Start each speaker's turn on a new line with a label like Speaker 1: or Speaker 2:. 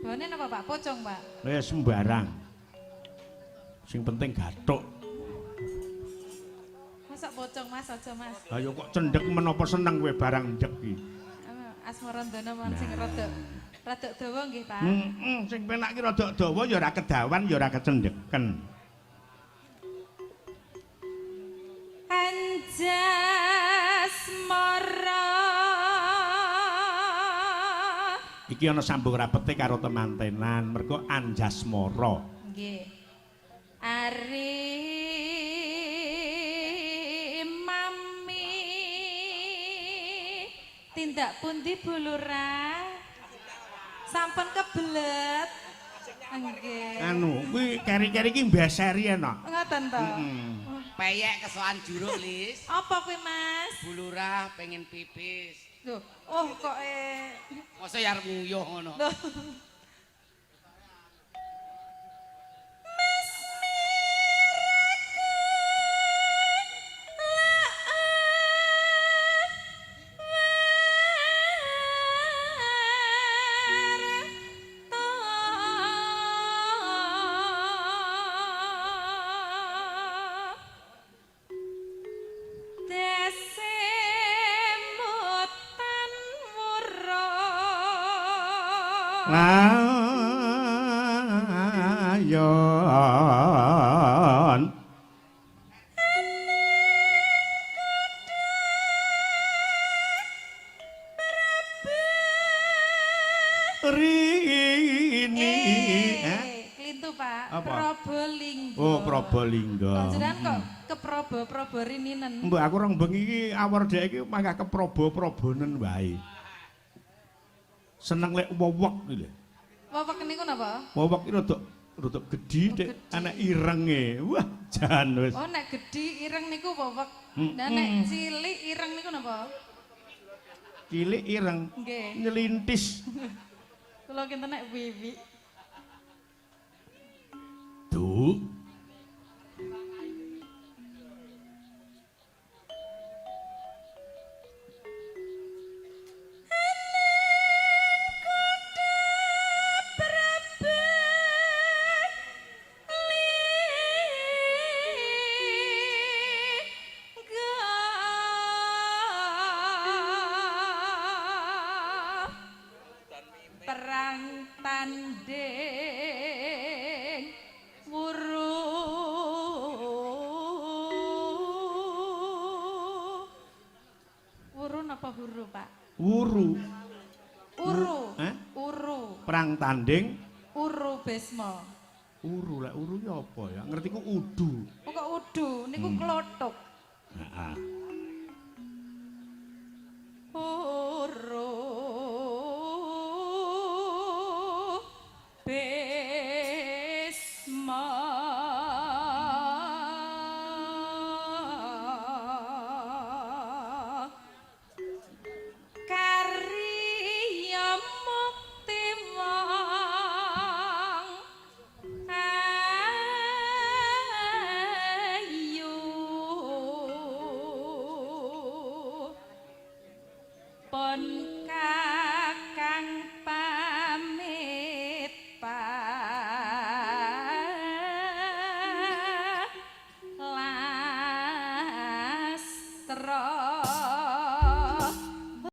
Speaker 1: Bone napa Pak? Pocong, Pak?
Speaker 2: Ya sembarang. Sing penting gathuk.
Speaker 1: Masa pocong Mas aja Mas.
Speaker 2: Ayo kok cendhek menapa seneng kowe barang ndek iki.
Speaker 1: Asmarandana mon sing rada dawa nggih, Pak.
Speaker 2: Sing penak ki rada dawa ya ora kedawan ya ora kecendheken.
Speaker 1: Anjasmara.
Speaker 2: Iki ana sambung rapete karo temantenan, mergo Anjasmara.
Speaker 1: Nggih. Ari mami tindak pundi Bu Lurah? Sampun kebelet. Nggih.
Speaker 2: Anu, kuwi keri-keri iki mbaseri ana.
Speaker 1: Ngoten to.
Speaker 3: Peyek kesoan juruk, Lis.
Speaker 1: Apa kuwi, Mas?
Speaker 3: Bu Lurah pengen pipis.
Speaker 1: Loh, oh kok
Speaker 3: Masa ya arep nguyuh ngono.
Speaker 1: Loh.
Speaker 2: Layon Rini
Speaker 1: Klintu Pak.
Speaker 2: Apa?
Speaker 1: Probolinggo.
Speaker 2: Oh, Probolinggo.
Speaker 1: Panjenengan kok ke Probo rininen.
Speaker 2: Mbak aku orang bengi iki awar dhek iki mangga ke Probonen wae. Seneng lek wewek iki lho.
Speaker 1: Wewek niku napa?
Speaker 2: Wewek iki rada gedhi dek ana irenge. Wah, jan wis.
Speaker 1: Oh, nek gedhi ireng niku wewek. Lah nek cilik ireng niku napa?
Speaker 2: Cilik ireng.
Speaker 1: Nggih.
Speaker 2: Nyelintis.
Speaker 1: Kula kinten nek wiwi.
Speaker 2: Duh.
Speaker 1: Perang tanding wuru napa huru Pak?
Speaker 2: Wuru.
Speaker 1: Uru.
Speaker 2: Hah?
Speaker 1: Uru.
Speaker 2: Perang tanding
Speaker 1: Uru Besma.
Speaker 2: uru lah uru ya apa ya? Ngerti ku udu.
Speaker 1: Oh kok udu niku klothok.
Speaker 2: Heeh.
Speaker 1: Uru